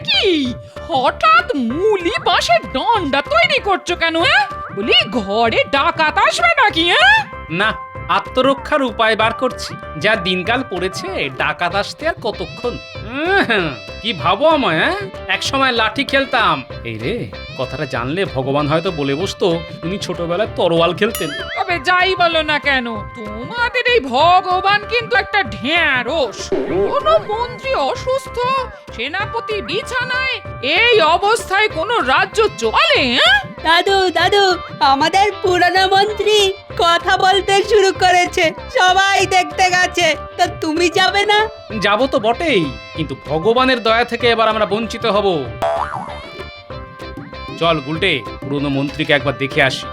কি হঠাৎ মুলি বাঁশের দণ্ডা তৈরি করছো কেন? বলি ঘরে ডাকাত আসবে নাকি? না, আত্মরক্ষার উপায় বার করছি। যা দিনকাল পড়েছে, ডাকাত আসতে আর কতক্ষণ। কি ভাবো আমায়? এক সময় লাঠি খেলতাম। এই রে, কথাটা জানলে ভগবান হয়তো বলে বসতো উনি ছোটবেলায় তরোয়াল খেলতেন। তবে যাই বলো না কেন, তোমাদের এই ভগবান কিন্তু একটা ঢ্যাঁড়স। কোনো মন্ত্রী অসুস্থ, সেনাপতি বিছানায়, এই অবস্থায় কোনো রাজ্য চলে? দাদু দাদু, আমাদের পুরনো মন্ত্রী কথা বলতে শুরু করেছে, সবাই দেখতে গেছে। তা তুমি যাবে না? যাবো তো বটেই, কিন্তু ভগবানের দয়া থেকে এবার আমরা বঞ্চিত হব। চল গুলটে, পুরনো মন্ত্রীকে একবার দেখে আসি।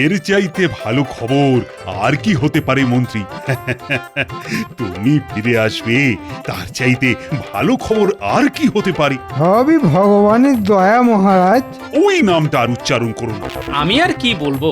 এর চাইতে ভালো খবর আর কি হতে পারে মন্ত্রী? তুমি ফিরে আসবে, তার চাইতে ভালো খবর আর কি হতে পারে? সবই ভগবানের দয়া মহারাজ। ওই নামটা আর উচ্চারণ করুন। আমি আর কি বলবো?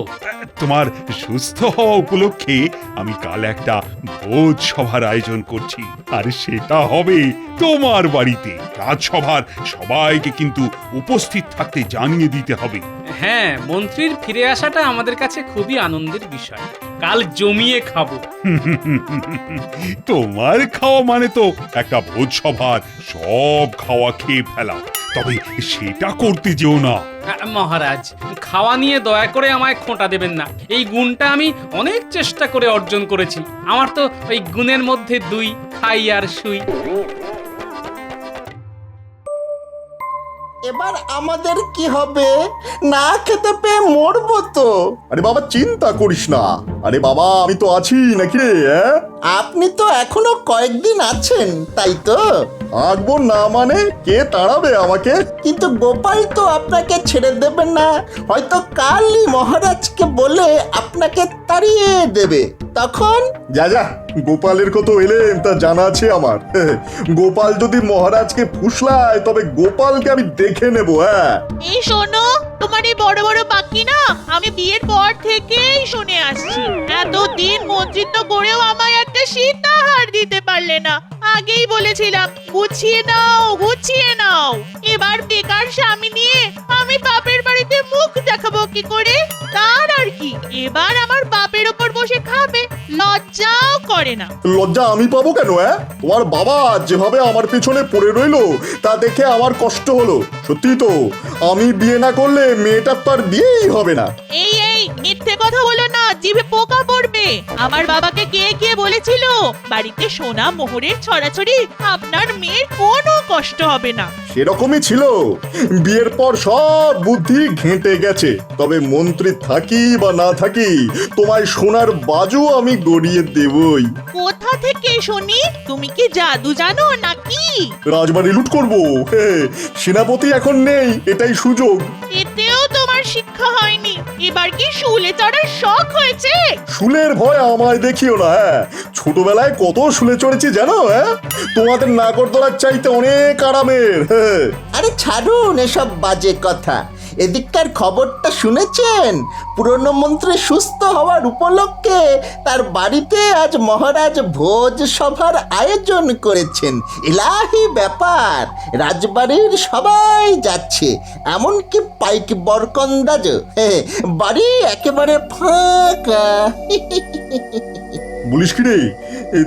তোমার সুস্থ হওয়া উপলক্ষে আমি কাল একটা ভোজ সভার আয়োজন করছি, আর সেটা হবে তোমার বাড়িতে। রাজসভার সবাইকে কিন্তু উপস্থিত থাকতে জানিয়ে দিতে হবে। হ্যাঁ, মন্ত্রীর ফিরে আসাটা আমাদের কাছে খুবই আনন্দের বিষয়। কাল জমিয়ে খাবো। তোমার খাওয়া মানে তো একটা ভোজ সভার সব খাওয়া খেয়ে ফেলা, তবে সেটা করতে যেও না। মহারাজ, খাওয়া নিয়ে দয়া করে আমায় খোঁটা দেবেন না। এই গুণটা আমি অনেক চেষ্টা করে অর্জন করেছি। আমার তো ওই গুণের মধ্যে দুই, খাই আর শুই। এবার আমাদের কি হবে? না খেতে পেয়ে মরবো তো। আরে বাবা, চিন্তা করিস না। আরে বাবা, আমি তো আছি নাকি রে? আপনি তো এখনো কয়েকদিন আছেন, তাই তো? থাকবো না মানে কে তাড়াবে আমাকে? কিন্তু গোপাল তো আপনাকে ছেড়ে দেবে না। হয়তো কালই মহারাজকে বলে আপনাকে তাড়িয়ে দেবে। তখন যা যা, গোপালের কত এলেম তা জানা আছে আমার। গোপাল যদি মহারাজকে ফুসলায়, তবে গোপালকে আমি দেখে নেব। এই শোনো, তোমার এই বড় বড় বাকি না আমি বিয়ের পর থেকেই শুনে আসছি। এতদিন মন্ত্রিত্ব করেও আমায় একটা সীতাহার দিতে পারলে না। আগেই বলেছিলাম গুছিয়ে নাও, গুছিয়ে নাও। এবার বেকার স্বামী নিয়ে আমি বাপের বাড়িতে মুখ দেখাবো কি করে? তার আর কি, এবার আমার বাপের ওপর বসে খাবে, লজ্জাও করে না। লজ্জা আমি পাবো কেন? তোমার বাবা যেভাবে আমার পেছনে পড়ে রইলো, তা দেখে আমার কষ্ট হলো। সত্যি তো, আমি বিয়ে না করলে মেয়েটার তো আর বিয়েই হবে না। এই এই মিথ্যে কথা বলো না, জিভে পোকা পড়বে। আমার বাবাকে কে কে বলেছিল বাড়িতে সোনা মোহরের ছড়াছড়ি, আপনার মেয়ের কোনো কষ্ট হবে না। সেরকমই ছিল। বিয়ের পর সব বুদ্ধি ঘেঁটে গেছে। তবে মন্ত্রী থাকি বা না থাকি, তোমায় সোনার বাজু আমি গড়িয়ে দেবই। কোথা থেকে শুনি? তুমি কি জাদু জানো নাকি? রাজবাড়ি লুট করবো। সেনাপতি এখন নেই, এটাই সুযোগ। এতেও তোমার শিক্ষা হয়নি। এবার কি শুলে চড়ার শখ হয়েছে? শুলের ভয় আমায় দেখিও না। ছোটবেলায় কত শুলে চড়েছি জানো? তোমাদের নাগরদোলার চাইতে অনেক আরামের। আরে ছাড়ুন এসব বাজে কথা। এদিককার খবরটা শুনেছেন? পুরনো মন্ত্রী সুস্থ হওয়ার উপলক্ষে তার বাড়িতে আজ মহারাজ ভোজ সভার আয়োজন করেছেন। ইলাহি ব্যাপার, রাজবাড়ির সবাই যাচ্ছে, এমনকি পাইক বরকন্দাজ। বাড়ি একেবারে ফাঁকা। বলিস কি রে?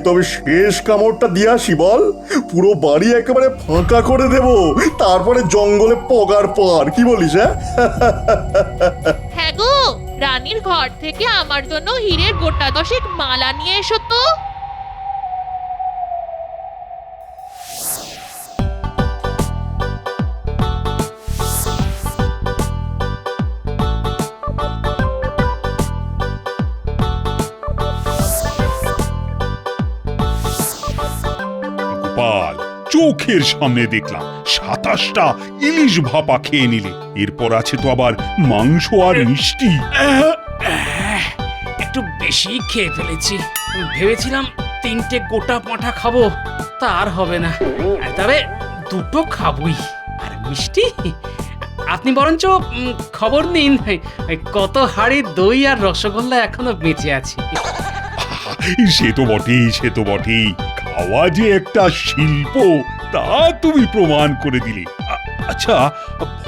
তবে শেষ কামড়টা দিয়ে আসি বল। পুরো বাড়ি একেবারে ফাঁকা করে দেব, তারপরে জঙ্গলে পগার পার। কি বলিস? হ্যাঁ গো, রানীর ঘর থেকে আমার জন্য হীরের গোটা 10 মালা নিয়ে এসো তো। গোপাল, চোখের সামনে দেখলাম 27টা ইলিশ ভাপা খেয়ে নিলে। এরপর আছে তো আবার মাংস আর মিষ্টি। একটু বেশি খেয়ে ফেলেছি। ভেবেছিলাম 3টে গোটা পাঁঠা খাবো, তা আর হবে না। তবে 2টো খাবই। আর মিষ্টি আপনি বরঞ্চ খবর নিন কত হাড়ি দই আর রসগোল্লা এখনো বেঁচে আছে। সে তো বটেই, সে তো বটেই। খাওয়া যে একটা শিল্প তা তুমি প্রমাণ করে দিলে। আচ্ছা,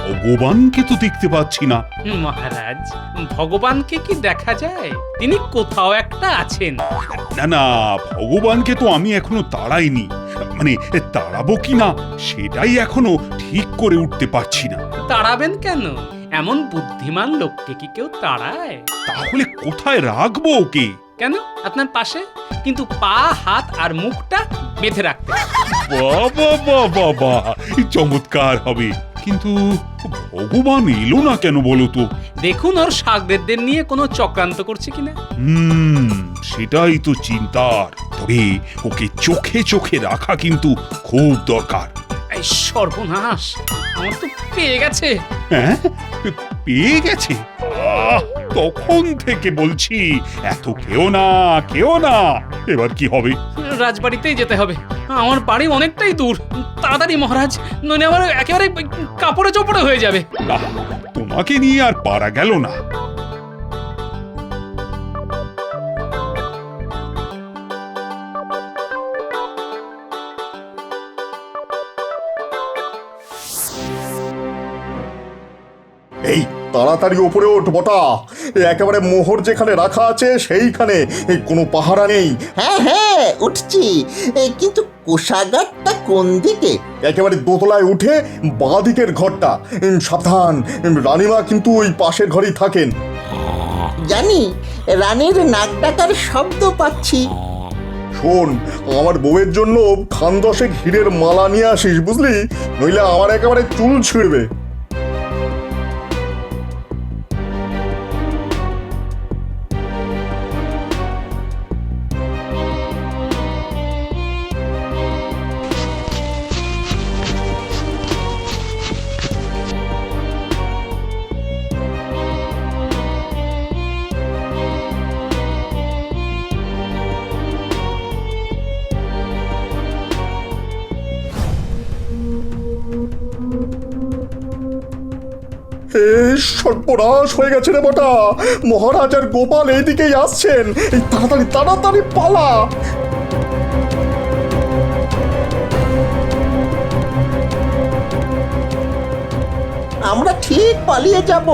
ভগবানকে তো দেখতে পাচ্ছি না। মহারাজ, ভগবানকে কি দেখা যায়? তিনি কোথাও একটা আছেন। না না, ভগবানকে তো আমি এখনো তাড়াইনি। মানে তাড়াবো কিনা সেটাই এখনো ঠিক করে উঠতে পারছি না। তাড়াবেন কেন? এমন বুদ্ধিমান লোককে কি কেউ তাড়ায়? তাহলে কোথায় রাখবো ওকে? কেন, আপনার পাশে, কিন্তু পা, হাত আর মুখটা বেঁধে রাখতে। বাবা বাবা বাবা, চমৎকার হবে। কিন্তু ভগবান এলো না কেন বলো তো? দেখুন ওর শাগরেদদের নিয়ে কোনো চক্রান্ত করছে কিনা। সেটাই তো চিন্তার। তবে ওকে চোখে চোখে রাখা কিন্তু খুব দরকার। এই সর্বনাশ, আমার তো পেয়ে গেছে। হ্যাঁ, পেয়ে গেছে? তখন থেকে বলছি এত কেউ না, কেউ না। এবার কি হবে? রাজবাড়িতেই যেতে হবে। আমার বাড়ি অনেকটাই দূর। তাড়াতাড়ি মহারাজ, নইলে আমার একেবারে কাপড়ে চোপড়ে হয়ে যাবে। না, তোমাকে নিয়ে আর পারা গেল না। এই তাড়াতাড়ি ওপরে ওঠ বটা, একেবারে মোহর যেখানে রাখা আছে সেইখানে কোনো পাহারা নেই। হ্যাঁ হ্যাঁ উঠছি, কিন্তু কোষাগারটা কোন দিকে? একেবারে দোতলায় উঠে বাঁ দিকের ঘরটা। সাবধান, রানীমা কিন্তু ওই পাশের ঘরেই থাকেন। জানি, রানীর নাক ডাকার শব্দ পাচ্ছি। শোন, আমার বউয়ের জন্য খান দশেক হীরের মালা নিয়ে আসিস, বুঝলি? নইলে আমার একেবারে চুল ছিঁড়বে। সর্বনাশ হয়ে গেছে রে বটা, মহারাজ আর গোপাল এইদিকেই আসছেন। এই তাড়াতাড়ি তাড়াতাড়ি পালা। আমরা ঠিক পালিয়ে যাব,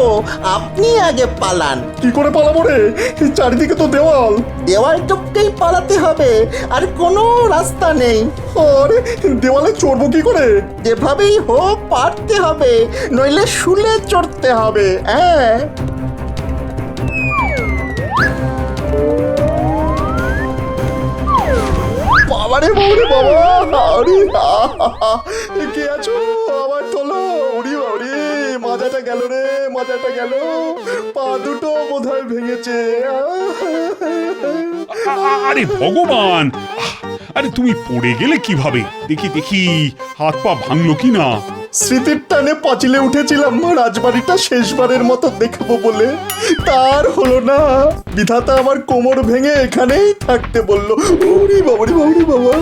আপনি আগে পালান। কি করে পালাবো রে? এই চারিদিকে তো দেওয়াল। দেওয়াল টপকেই পালাতে হবে, আর কোনো রাস্তা নেই। আরে দেওয়ালে চড়বো কি করে? যেভাবেই হোক পারতে হবে, নইলে শুলে চড়তে হবে। হ্যাঁ, বাবারে বাবারে বাবা, আরে কে আছো? আমার তোলো। উড়ি বাড়ি, মাজাটা গেল রে, মাজাটা গেল। পা দুটো বোধহয় ভেঙেছে। আরে ভগবান, আরে তুমি পড়ে গেলে কিভাবে? দেখি দেখি, হাত পা ভাঙলো কি না? স্মৃতির টানে পাঁচিলে উঠেছিলাম রাজবাড়িটা শেষবারের মতো দেখবো বলে, তার হলো না। বিধাতা আমার কোমর ভেঙে এখানেই থাকতে বললো। উড়ি বাবারি বাবারি বাবা।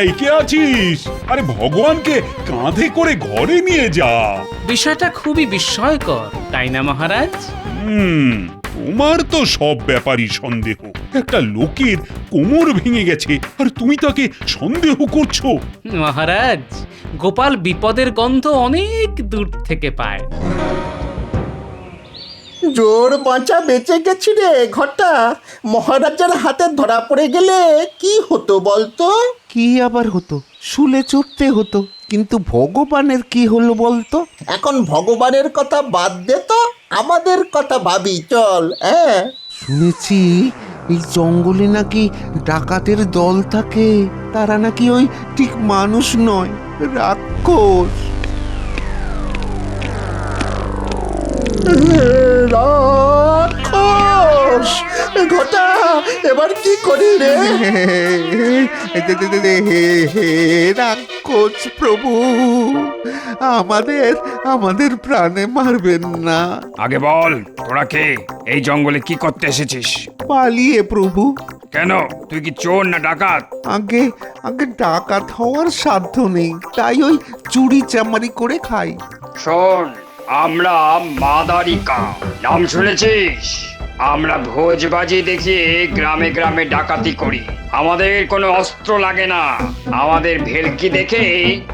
এই কে আছিস? আরে ভগবানকে কাঁধে করে ঘরে নিয়ে যা। বিষয়টা খুবই বিস্ময়কর, তাই না মহারাজ? তোমার তো সব ব্যাপারই সন্দেহ। একটা লোকের কোমর ভেঙে গেছে আর তুমি তাকে সন্দেহ করছো? মহারাজ, গোপাল বিপদের গন্ধ অনেক দূর থেকে পায়। জোর বাঁচা বেঁচে গেছি রে ঘটা। মহারাজার হাতে ধরা পড়ে গেলে কি হতো বলতো? কি আবার হতো? শুলে চড়তে হতো। কিন্তু ভগবানের কি হলো বলতো? এখন ভগবানের কথা বাদ দে তো, আমাদের কথা ভাবি চল। হ্যাঁ, শুনেছি এই জঙ্গলে নাকি ডাকাতের দল থাকে। তারা নাকি ওই ঠিক মানুষ নয়, রাক্ষস। রাক্ষস! ঘটা, এবার কি করি রে? রাক্ষস প্রভু, আমাদের প্রাণে মারবেন না। আগে বল, তোরা কে? এই জঙ্গলে কি করতে এসেছিস? পালিয়ে প্রভু। কেন, তুই কি চোর না ডাকাত? আগে ডাকাত হওয়ার সাধ্য নেই, তাই ওই চুরি চামারি করে খাই। শোন, আমরা মাদারিকা, নাম শুনেছিস? আমরা ভোজবাজি দেখিয়ে গ্রামে গ্রামে ডাকাতি করি। আমাদের কোনো অস্ত্র লাগে না। আমাদের ভেলকি দেখে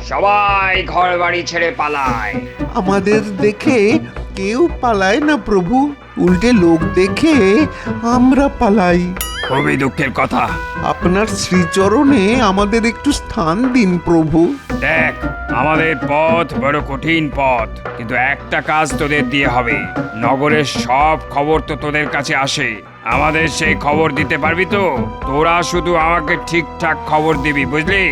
সবাই ঘর বাড়ি ছেড়ে পালায়। আমাদের দেখে কেউ পালায় না প্রভু, উল্টে লোক দেখে আমরা পালাই। খুবই দুঃখের কথা। আপনার শ্রীচরণে আমাদের একটু স্থান দিন প্রভু। দেখ, আমাদের পথ বড় কঠিন পথ, কিন্তু একটা কাজ তোদের দিয়ে হবে। নগরের সব খবর তো তোদের কাছে আসে, আমাদের সেই খবর দিতে পারবি তো? তোরা শুধু আমাকে ঠিকঠাক খবর দিবি, বুঝলি?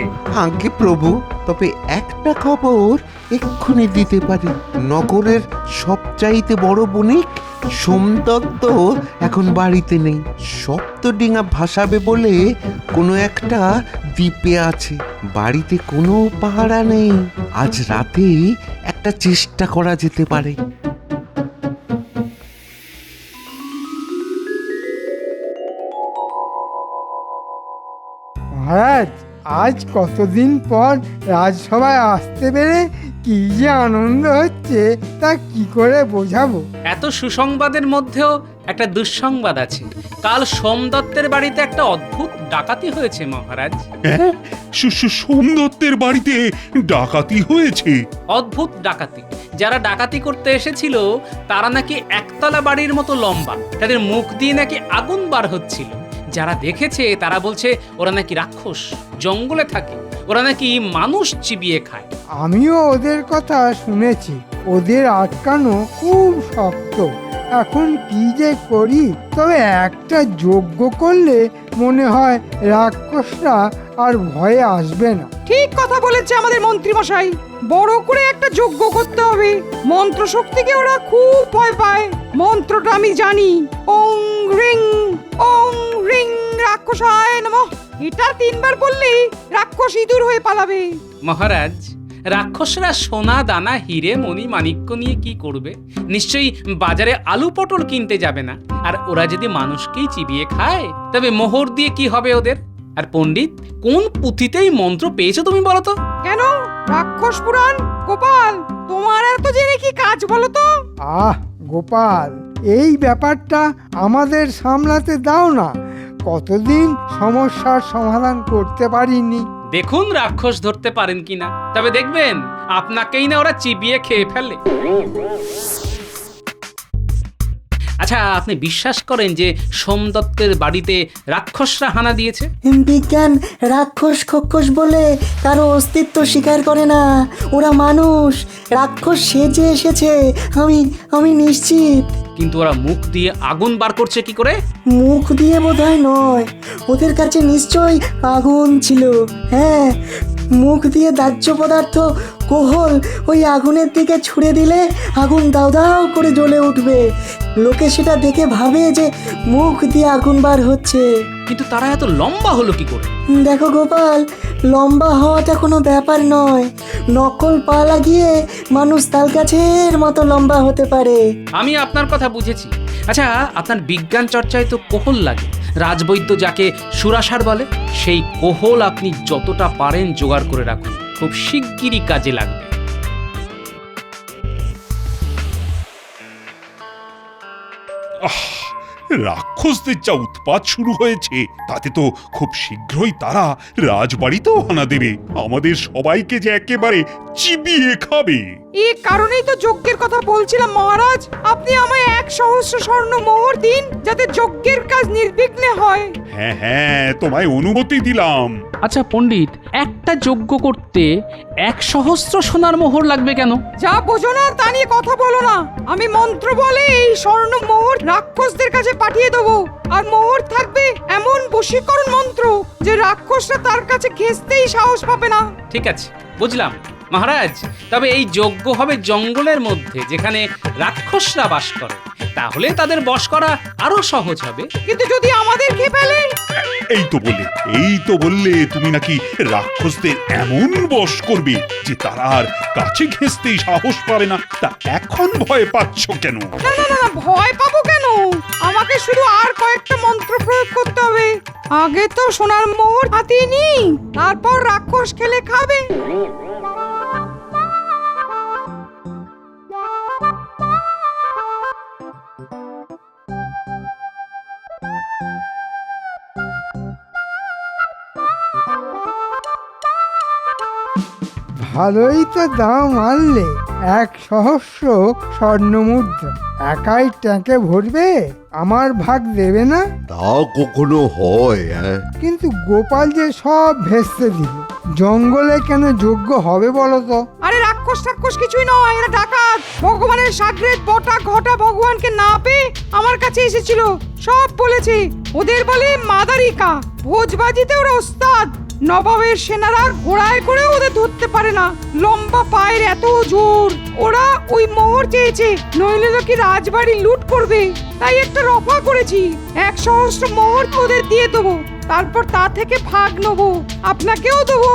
আজ্ঞে প্রভু, তবে একটা খবর এক্ষুনি দিতে পারি। নগরের সবচাইতে বড় বণিক সোমদত্ত এখন বাড়িতে নেই। সপ্তডিঙা ভাসাবে বলে কোনো একটা দ্বীপে আছে। বাড়িতে কোনো পাহারা নেই। আজ রাতেই একটা চেষ্টা করা যেতে পারে। মহারাজ, আজ কতদিন পর রাজসভায় আসতে পেরে কি যে আনন্দ হচ্ছে তা কি করে বোঝাবো। এত সুসংবাদের মধ্যেও একটা দুঃসংবাদ আছে। কাল সোমদত্তের বাড়িতে একটা অদ্ভুত ডাকাতি হয়েছে মহারাজ। হ্যাঁ, সোমদত্তের বাড়িতে ডাকাতি হয়েছে? অদ্ভুত ডাকাতি। যারা ডাকাতি করতে এসেছিল তারা নাকি একতলা বাড়ির মতো লম্বা, তাদের মুখ দিয়ে নাকি আগুন বার হচ্ছিল। যারা দেখেছে তারা বলছে ওরা নাকি রাক্ষস, জঙ্গলে থাকে, ওরা নাকি মানুষ চিবিয়ে খায়। আমিও ওদের কথা শুনেছি। ওদের আটকানো খুব শক্ত। এখন কি যে করি? তবে একটা যজ্ঞ করলে মনে হয় রাক্ষসরা আর ভয়ে আসবে না। ঠিক কথা বলেছে আমাদের মন্ত্রী মশাই। বড় করে একটা যজ্ঞ করতে হবে। মন্ত্র শক্তিকে ওরা খুব ভয় পায়। মন্ত্রটা আমি জানি, ওং রিং রাক্ষসায় নমঃ। এটা 3 বার বললেই রাক্ষস ইঁদুর হয়ে পালাবে। মহারাজ, রাক্ষসরা সোনা দানা হিরে মণি মাণিক্য নিয়ে কি করবে? নিশ্চয়ই বাজারে আলু পটল কিনতে যাবে না। আর ওরা যদি মানুষকেই চিবিয়ে খায় তবে মোহর দিয়ে কি হবে ওদের? আর পণ্ডিত, কোন পুঁথিতেই মন্ত্র পেয়েছো তুমি বলো তো? কেন? রাক্ষস পুরাণ। গোপাল, তোমার এত জেনে কি কাজ বলো তো? আহ গোপাল, এই ব্যাপারটা আমাদের সামলাতে দাও না। কতদিন সমস্যার সমাধান করতে পারিনি। দেখুন রাক্ষস ধরতে পারেন কিনা, তবে দেখবেন আপনাকেই না ওরা চিবিয়ে খেয়ে ফেলে। আচ্ছা, আপনি বিশ্বাস করেন যে সোমদত্তের বাড়িতে রাক্ষসরা হানা দিয়েছে? বিজ্ঞান রাক্ষস খক্ষস বলে কারো অস্তিত্ব স্বীকার করে না। ওরা মানুষ, রাক্ষস সেজে এসেছে। আমি নিশ্চিত। কিন্তু ওরা মুখ দিয়ে আগুন বার করছে কি করে? মুখ দিয়ে বোধহয় নয়, ওদের কাছে নিশ্চয়ই আগুন ছিল। হ্যাঁ, মুখ দিয়ে দাহ্য পদার্থ কোহল ওই আগুনের দিকে ছুড়ে দিলে আগুন দাও দাও করে জ্বলে উঠবে। লোকে সেটা দেখে ভাবে যে মুখ দিয়ে আগুন বার হচ্ছে। কিন্তু তারা এত লম্বা হলো কি করে? দেখো গোপাল, লম্বা হওয়াটা কোনো ব্যাপার নয়। নকল পা লাগিয়ে মানুষ তাল গাছের মতো লম্বা হতে পারে। আমি আপনার কথা বুঝেছি। আচ্ছা, আপনার বিজ্ঞান চর্চায় তো কোহল লাগে। রাজবৈদ্য যাকে সুরাসার বলে, সেই কোহল আপনি যতটা পারেন জোগাড় করে রাখুন, খুব শিগগিরই কাজে লাগবে। রাক্ষসদের যা উৎপাত শুরু হয়েছে তাতে তো খুব শীঘ্রই তারা রাজবাড়িতেও হানা দেবে। আমাদের সবাইকে যে একেবারে চিবিয়ে খাবে। এই কারণেই তো যজ্ঞের কথা বলছিলাম মহারাজ। আপনি আমায় 1,000 স্বর্ণ মোহর দিন, যাতে যজ্ঞের কাজ নির্বিঘ্নে হয়। হ্যাঁ হ্যাঁ, তোমায় অনুমতি দিলাম। আচ্ছা পণ্ডিত, একটা যজ্ঞ করতে 1,000 সোনার মোহর লাগবে কেন? যা বোঝো না তা নিয়ে কথা বলো না। আমি মন্ত্র বলে এই স্বর্ণ মোহর রাক্ষসদের কাছে পাঠিয়ে দেবো। আর মোহর থাকবে এমন বশীকরণ মন্ত্র যে রাক্ষসরা তার কাছে ঘেঁষতেই সাহস পাবে না। ঠিক আছে, বুঝলাম মহারাজ। তবে এই যজ্ঞ হবে জঙ্গলের মধ্যে, যেখানে রাক্ষসরা বাস করে। তাহলে তাদের বশ করা আরো সহজ হবে। কিন্তু যদি আমাদের খেয়ে ফেলে? এই তো বললে তুমি নাকি রাক্ষসদের এমন বশ করবে যে তারা আর কাছে ঘেঁষতেই সাহস পাবে না। তা এখন ভয় পাচ্ছ কেন? না না না, ভয় পাবো কেন? আমাকে শুধু আর কয়েকটা মন্ত্র প্রয়োগ করতে হবে। আগে তো সোনার মোহর হাতিয়ে নি, তারপর রাক্ষস খেলে খাবে। ভালোই তো দাম আনলে, 1,000 স্বর্ণমুদ্রা। একাই ট্যাঁকে ভরবে, আমার ভাগ দেবে না? তা কখনো হয়? হ্যাঁ, কিন্তু গোপাল যে সব ভেস্তে দিল, জঙ্গলে কেন যোগ্য হবে বলো তো? আরে রাক্ষস টাক্ষস কিছুই নয়, এরা ডাকাত। ভগবানের সাগরেদ বটা ঘটা ভগবানকে না পেয়ে আমার কাছে এসেছিল, সব বলেছে। ওদের বলে মাদারিকা, ভোজবাজিতে ওরা ওস্তাদ। নবাবের সেনারা ঘোড়ায় করে ওদের ধরতে পারে না, লম্বা পায়ের এত জোর। ওরা ওই মোহর চেয়েছে, নইলে তো কি রাজবাড়ি লুট করবে। তাই একটা রফা করেছি, 1 সহস্র মোহর ওদের দিয়ে দেবো, তারপর তা থেকে ভাগ নেবো, আপনাকেও দেবো।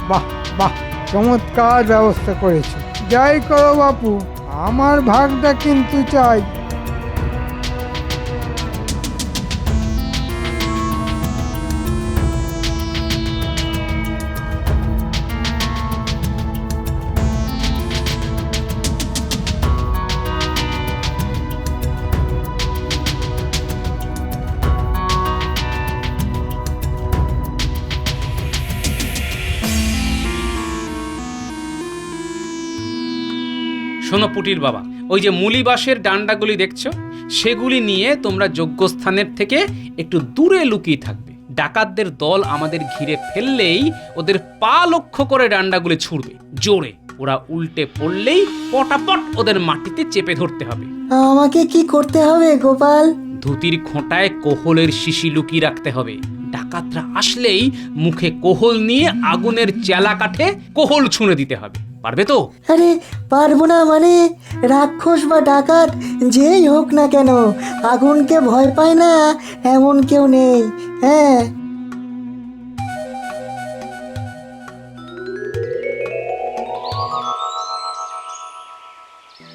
বাহ বাহ, চমৎকার ব্যবস্থা করেছে। যাই করো বাপু, আমার ভাগটা কিন্তু চাই। শোনো পুটির বাবা, ওই যে মুলি বাঁশের ডান্ডাগুলি দেখছো, সেগুলি নিয়ে তোমরা যজ্ঞস্থানের থেকে একটু দূরে লুকিয়ে থাকবে। ডাকাতদের দল আমাদের ঘিরে ফেললেই ওদের পা লক্ষ্য করে ডান্ডাগুলি ছুড়বে জোরে। ওরা উল্টে পড়লেই পটাপট ওদের মাটিতে চেপে ধরতে হবে। আমাকে কি করতে হবে গোপাল? ধুতির খোঁটায় কোহলের শিশি লুকিয়ে রাখতে হবে। ডাকাতরা আসলেই মুখে কোহল নিয়ে আগুনের চেলা কাঠে কোহল ছুঁড়ে দিতে হবে। পারবে তো? আরে পারবো না মানে? রাক্ষস বা ডাকাত যেই হোক না কেন, আগুনকে ভয় পায় না এমন কেউ নেই। হ্যাঁ,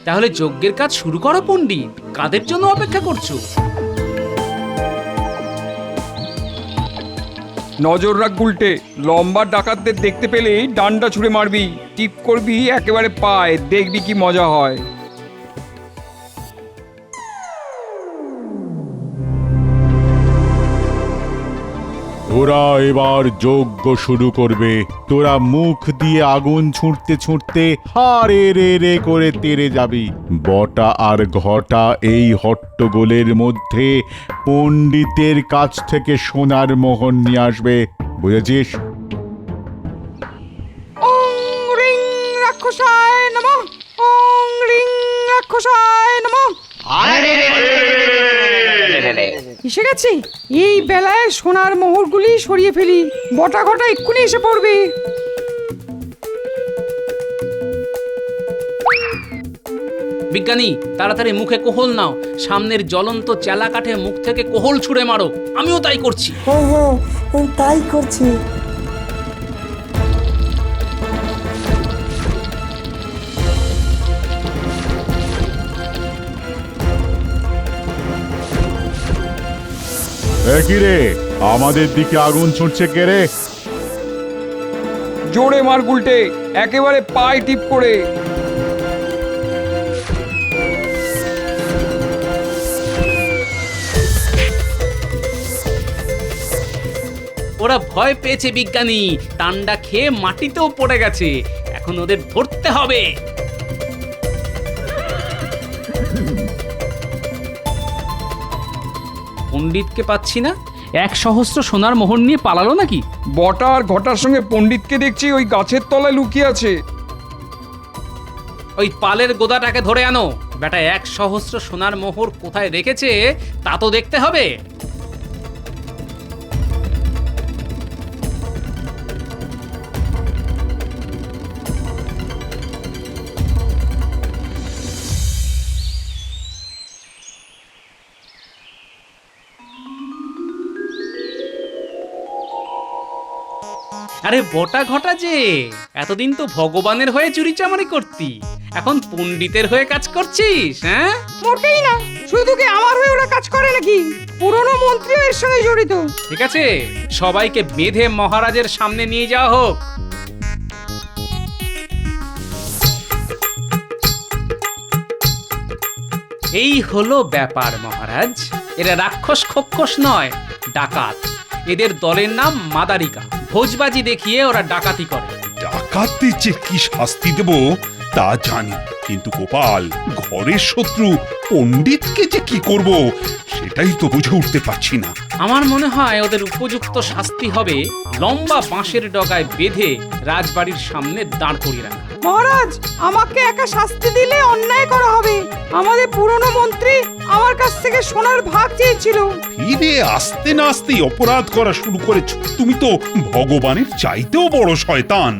তাহলে যজ্ঞের কাজ শুরু করো পণ্ডিত। কাদের জন্য অপেক্ষা করছো? নজর রাখ গুলটে, লম্বা ডাকাতদের দেখতে পেলেই ডান্ডা ছুঁড়ে মারবি, টিপ করবি একেবারে পায়, দেখবি কি মজা হয়। ওরা এবার যজ্ঞ শুরু করবে। তোরা মুখ দিয়ে আগুন ছুঁড়তে ছুঁড়তে হারে রে রে করে তেড়ে যাবি। বটা আর ঘটা এই হট্টগোলের মধ্যে পণ্ডিতের কাছ থেকে সোনার মোহর নিয়ে আসবে, বুঝেছিস? ওং রিং রাক্ষসায় নমঃ, ওং রিং রাক্ষসায় নমঃ। এসে গেছে, এই বেলায় সোনার মোহরগুলি সরিয়ে ফেলি, বটা ঘটা এক্ষুনি এসে পড়বে। বিজ্ঞানী, তাড়াতাড়ি মুখে কোহল নাও, সামনের জ্বলন্ত চেলা কাঠে মুখ থেকে কোহল ছুঁড়ে মারো। আমিও তাই করছি। হ্যাঁ হ্যাঁ, তাই করছি। কি রে, আমাদের দিকে আগুন ছুটছে কে রে? জোরে মার গুলটে, একেবারে পায়ে টিপ করে। ওরা ভয় পেয়েছে বিজ্ঞানী, টান্ডা খেয়ে মাটিতেও পড়ে গেছে। এখন ওদের ধরতে হবে। পণ্ডিতকে পাচ্ছি না। 1 সহস্র সোনার মোহর নিয়ে পালালো নাকি? বটা আর ঘটার সঙ্গে পণ্ডিতকে দেখছি ওই গাছের তলায় লুকিয়ে আছে। ওই পালের গোদাটাকে ধরে আনো। বেটা 1 সহস্র সোনার মোহর কোথায় রেখেছে তা তো দেখতে হবে। আরে বটা ঘটা যে, এতদিন তো ভগবানের হয়ে চুরিচামারি করতি, এখন পণ্ডিতের হয়ে কাজ করছিস? হ্যাঁ, মোটেই না। শুধু কি আমার হয়ে ওরা কাজ করে নাকি? পুরনো মন্ত্রীও এর সঙ্গে জড়িত। ঠিক আছে, সবাইকে বেঁধে মহারাজের সামনে নিয়ে যাওয়া হোক। এই হলো ব্যাপার মহারাজ। এরা রাক্ষস খক্ষস নয়, ডাকাত। এদের দলের নাম মাদারিকা। ভোজবাজি দেখিয়ে ওরা ডাকাতি করে। ডাকাতদের যে কি শাস্তি দেব তা জানি, কিন্তু গোপাল, ঘরের শত্রু পণ্ডিতকে যে কি করব সেটাই তো বুঝে উঠতে পারছি না। আমার মনে হয় ওদের উপযুক্ত শাস্তি হবে লম্বা বাঁশের ডগায় বেঁধে রাজবাড়ির সামনে দাঁড় করিয়ে রাখা। মহারাজ, আমাকে একা শাস্তি দিলে অন্যায় করা হবে। আমাদের পুরনো মন্ত্রী আমার কাছ থেকে সোনার ভাগ চেয়েছিল। ফিরে আসতে না আসতেই অপরাধ করা শুরু করেছ। তুমি তো ভগবানের চাইতেও বড় শয়তান।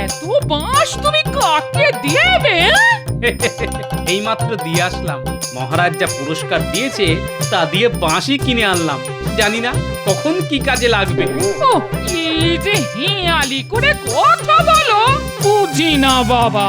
এত বাঁশ তুমি কাকে দিয়েবে? এইমাত্র দিয়ে আসলাম। মহারাজ যা পুরস্কার দিয়েছে তা দিয়ে বাঁশি কিনে আনলাম। জানি না কখন কি কাজে লাগবে। ও, এই যে হেঁয়ালি করে কথা বলো, বুঝি না বাবা।